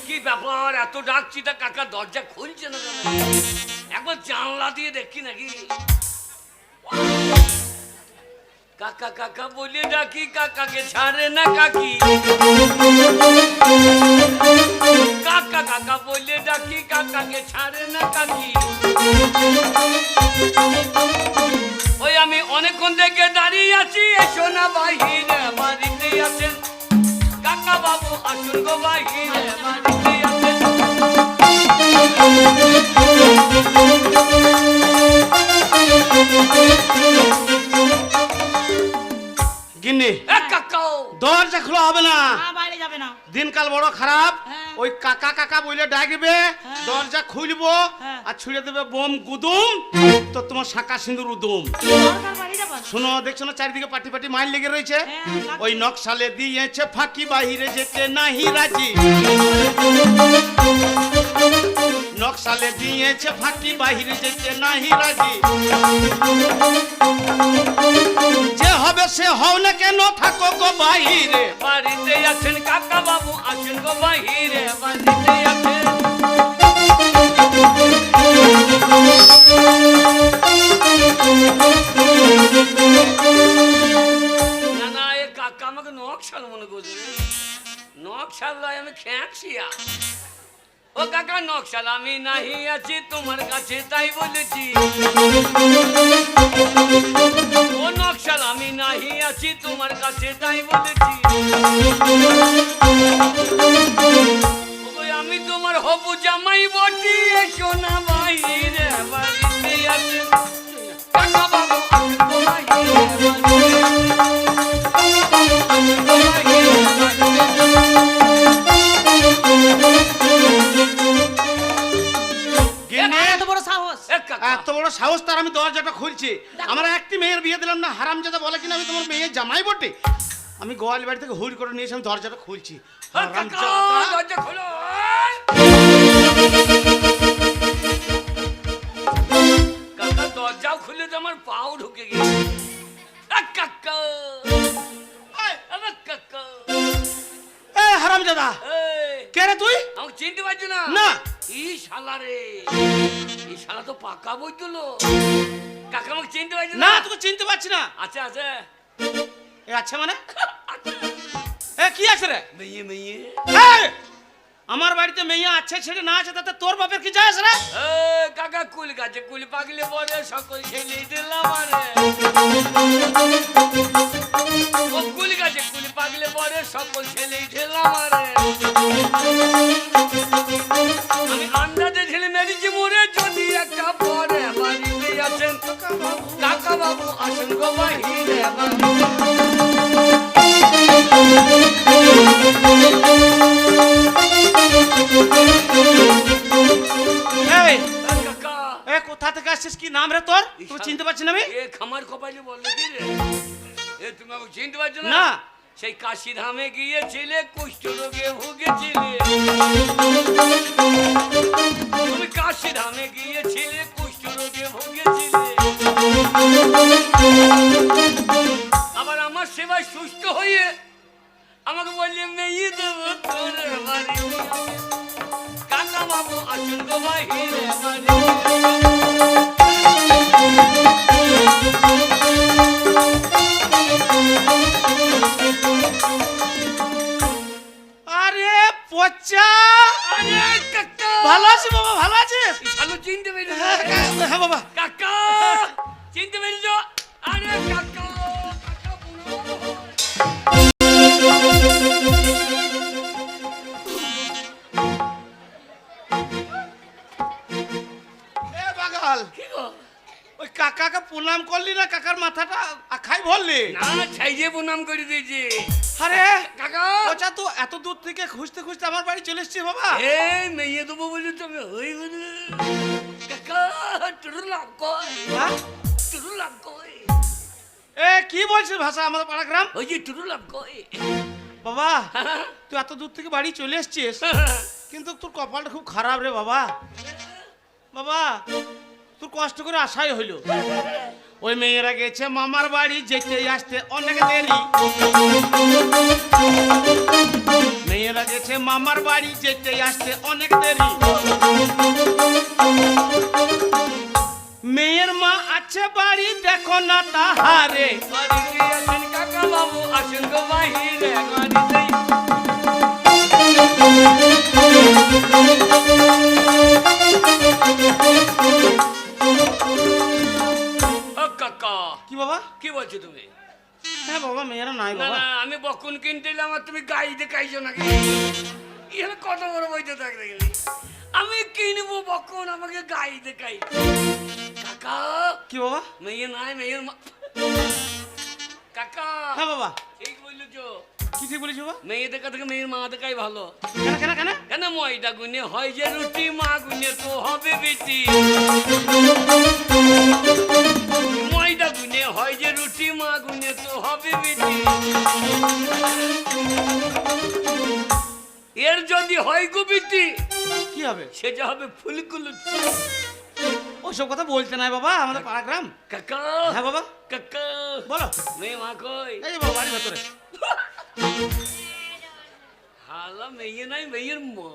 কি ব্যাপার, এত ডাকছি তা কাকা দরজা খুলছে না কেন? একবার জানলা দিয়ে দেখি নাকি। কাকা কাকা বলে ডাকি, কাকাকে ছাড়ে না কাকি। কাকা কাকা বলে ডাকি, কাকাকে ছাড়ে না কাকি। ওই আমি অনেকক্ষণ থেকে দাঁড়িয়ে আছি, এসো না বাহিরে, বাড়িতে আছেন কাকা বাবু, আসুন গো বাহিরে, বাড়িতে আছেন। গিন্নি দরজা খোলা হবে না, বাইরে যাবে না, দিনকাল বড় খারাপ। হ্যাঁ। ওই কাকা কাকা বলে ডাকবে, হ্যাঁ। দরজা খুলবো, হ্যাঁ। আর ছুড়ে দেবে বোম গুদুম, তো তোমার শাঁকা সিঁদুর উদুম। দরকার বাড়ি যাবে না। শোনো, দেখছো না চারিদিকে পাটি পাটি মাইল লেগে রয়েছে। হ্যাঁ, ওই নকশালে দিয়েছে ফাঁকি, বাহিরে যেতে নাহি রাজি। নকশালে দিয়েছে ফাঁকি, বাহিরে যেতে নাহি রাজি। যে হবে সে হও না কেন, থাকো গো বাহিরে, বাড়িতে আছেন কাকা বাবু, আসুন গো বাহিরে, বাড়িতে আছেন। না না, এ কাকা আমাকে নকশাল মনে করছে। নকশাল নয়, আমি খ্যাঁকশিয়া। ও কাকা নকশাল, আমি নাহি আছি তোমার কাছে তাই বলেছি। ও নকশাল, আমি নাহি আছি তোমার কাছে তাই বলেছি। আমি তোমার হবু জামাই বটি, এসো না বাহিরে, বাড়িতে আছে কাকা বাবু, আসুন গো বাহিরে, এত বড় সাহস, এত বড় সাহস তার! আমি দরজাটা খুলছি, আমার একটি মেয়ের বিয়ে দিলাম না, হারামজাদা বলে কিনা আমি তোমার মেয়ে জামাই বটে। আমি গোয়াল বাড়ি থেকে হুড় করে নিয়েছি, আমি দরজাটা খুলছি। দরজা খোলো। কাকা দরজাও খুলে তো আমার পাও ঢুকে গেছে। কাকা কাকা, এ হারামজাদা, কে রে তুই? আমাকে চিনতে পারছো না? না। ই শালা রে, এই শালা তো পাকা বই দিলো। কাকা আমাকে চিনতে পারছো না, না? তোকে চিনতে পারছি না। আচ্ছা আচ্ছা, এ আচ্ছা মানে এ কি আছে রে? মেয়ে মেয়ে। এই, আমার বাড়িতে মেয়ে আছে ছেলে না আছে, তাতে তোর বাপের কি যায় আছে রে? কাকা কুল গাছে কুল পাগলে পরে সকল ছেলে দিলাম আরে। ও কুল গাছে কুল পাগলে পরে সকল ছেলে দিলাম আরে। আমি আন্দাজে ছেলে মেরেছি মরে, যদি একটা পরে বাড়িতে আছেন কাকা বাবু, আসুন গো বাহিরে, এই, কাকা এ কোথা থেকে আসছিস? কি নাম রে তোর? তুই চিনতে পারছিস না আমি? এ খামার কপালি বললে কি রে? এ তুমি আমাকে চিনতে পারছো না? না। সেই কাশি ধামে গিয়েছিলে, কুষ্ঠ রোগে ভুগেছিলে। তুমি কাশি ধামে গিয়েছিলে, কুষ্ঠ রোগে ভুগেছিলে। আবার আমার সেবায় সুস্থ হয়ে আমাকে বললে মেয়ে দেবো তোর বাড়ি। কাকা বাবু, আসুন গো বাহিরে, আরে পচা, ভালো আছিস বাবা? ভালো আছিস? ভালো চিনতে পেরেছো? হ্যাঁ বাবা। কাকা চিনতে পেরেছো? আরে কাকা, কাকা এ বাগাল, কি গো? ওই কাকাকে প্রণাম করলি না? কাকার মাথাটা আখাই ভরলি? না, ছাইজে প্রণাম করে দিয়েছি। আরে কাকা, পচা, তো এত দূর থেকে খুঁজতে খুঁজতে আমার বাড়ি চলে এসেছিস বাবা? এই মেয়ে দেবো বলে তো আমি হই বলে। কাকা টুরু লাভ কই, হ্যাঁ? টুরু লাভ কই, এ কি বলছিস ভাষা আমাদের পাড়া গ্রাম? ওই যে টুরু লাভ কই। বাবা, তুই এত দূর থেকে বাড়ি চলে এসেছিস, কিন্তু তোর কপালটা খুব খারাপ রে বাবা। বাবা, তোর কষ্ট করে আসাই হইলো, ওই মেয়েরা গেছে মামার বাড়ি, যেতে আসতে অনেক দেরি। মেয়েরা গেছে মামার বাড়ি, যেতে আসতে অনেক দেরি। মেয়ের মা আছে বাড়ি, দেখো না তাহারে। বাড়িতে আছেন কাকা বাবু, আসেন গো বাহিরে বাড়িতে। ও কাকা, কি বাবা? কি বলছো তুমি? হ্যাঁ বাবা, মেয়েরা নাই না বাবা। না, আমি বকুন কিনতে এলাম আর তুমি গাই দেখাইছো নাকি? এখানে কত বড় বইতে থাকতে গেলি। আমি কিনবো বকুন, আমাকে গাই দেখাই। কাকা, কি বাবা? মেয়ে নাই, মেয়ের মা। কাকা, হ্যাঁ বাবা, ঠিক বলেছো। কি ঠিক বলেছি বাবা? মেয়ে দেখা থেকে মেয়ের মা দেখাই ভালো। কেন কেন কেন? কেন ময়দা গুনে হয় যে রুটি, মা গুনে তো হবে বেটি। ময়দা গুনে হয় যে রুটি, মা গুনে তো হবে বেটি। এর যদি হয় গো বেটি, কি হবে? সেটা হবে ফুলকুলু। ওসব কথা বলতে নাই বাবা, আমাদের পাড়া গ্রাম। কাকা, হ্যাঁ বাবা, কাকা, বলো। মেয়ে মা কই? এই যে বাবা, বাড়ির ভেতরে। হালা মেয়ে নাই, মেয়ের মা।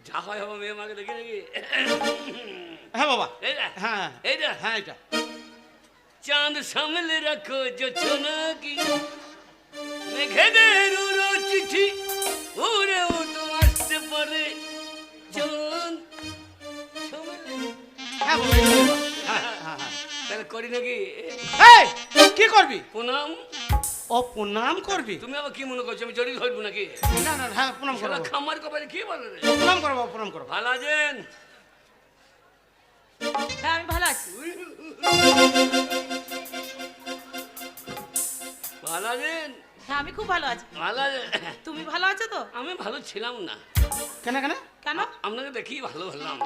যা হয় হবে, মেয়ে মাকে দেখে নাকি। হ্যাঁ বাবা, এইটা, হ্যাঁ এইটা। হ্যাঁ এটা। চাঁদ সামলে রাখো জোছনা কি, মেঘেদের উড়ো চিঠি, উড়েও তো আসতে পারে। চাঁদ সামলে। হ্যাঁ বাবা, এই যে বাবা। হ্যাঁ হ্যাঁ হ্যাঁ। তাহলে করি নাকি? এই, কি করবি? প্রণাম। ও প্রণাম করবি? তুমি আবার কি মনে করছো আমি জড়ি ধরবো নাকি? না না, হ্যাঁ প্রণাম করো শালা বাবা। খামার কপালে কি বলে রে? প্রণাম করো বাবা, প্রণাম করো। ভালো আছেন? হ্যাঁ আমি ভালো আছি। ভালো আছেন? হ্যাঁ আমি খুব ভালো আছি। ভালো আছেন? তুমি ভালো আছো তো? আমি ভালো ছিলাম না, কেন কেন? কেন? আপনাকে দেখি ভালো হলাম।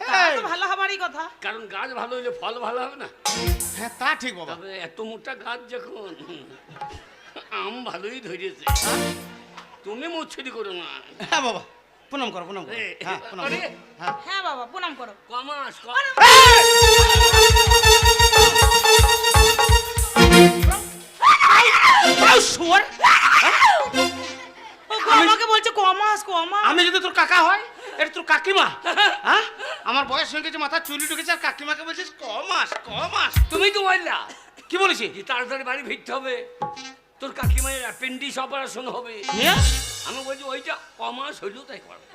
তা এই, তো ভালো হবারই কথা। কারণ গাছ ভালো হলে ফল ভালো হবে না? হ্যাঁ তা ঠিক বাবা। তবে এত মোটা গাছ যখন, আম ভালোই ধরেছে। তুমি মুচ্ছুরি করো না। হ্যাঁ বাবা, প্রণাম করো, প্রণাম করো। এ, হ্যাঁ প্রণাম আরে, করো। হ্যাঁ। হ্যাঁ বাবা প্রণাম করো। কমাস শুয়োর! ও গো, আমাকে বলছে কমাস কমাস। আমি যদি তোর কাকা হয়, এটা তোর কাকিমা। হ্যাঁ, আমার বয়স হয়ে গেছে, মাথা চুলি ঢুকেছে, আর কাকিমাকে বলছিস কমাস কমাস। তুমি তো বললা কি বলেছি? যে তাড়াতাড়ি বাড়ি ফিরতে হবে, তোর কাকিমায়ের অ্যাপেন্ডিক্স অপারেশন হবে। নিয়ে? আমি বলছি ওইটা কমাস হইলেও তাই করবে।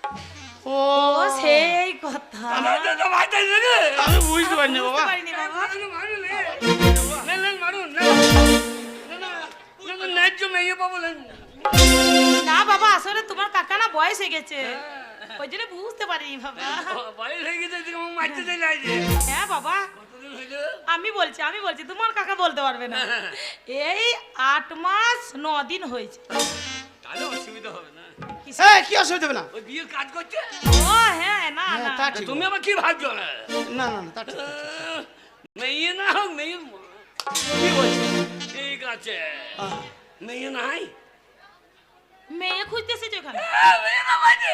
ও ও সেই কথা। আমার দাদা ভাইটা রে। আমি বুঝতে পারিনি বাবা। বুঝতে পারিনি বাবা। মারুন রে। না, না, মারুন, না। না, না, না, না, ন্যায্য মেয়ে পাবো না। না বাবা, আসলে তোমার কাকা না বয়স হয়ে গেছে, ওই জন্য বুঝতে পারিনি বাবা। বয়স হয়ে গেছে, এদিকে আমার মারতে চাই লাগছে। হ্যাঁ বাবা, কতদিন হইলো? আমি বলছি তোমার কাকা বলতে পারবে না। এই 8 মাস 9 দিন হয়েছে। তাহলে অসুবিধা হবে না। এই, কি অসুবিধা হবে না? ওই বিয়ের কাজ করছে? ও হ্যাঁ, না হ্যাঁ, না তা ঠিক তুমি বাবা। আবার কি ভাবছো না? না না না, তা ঠিক। মেয়ে না হোক, মেয়ের মা। কি বলছিস? ঠিক আছে, আহ, মেয়ে নাই। মেয়ে খুঁজতে এসেছো এখানে? মেয়ে না বাজে।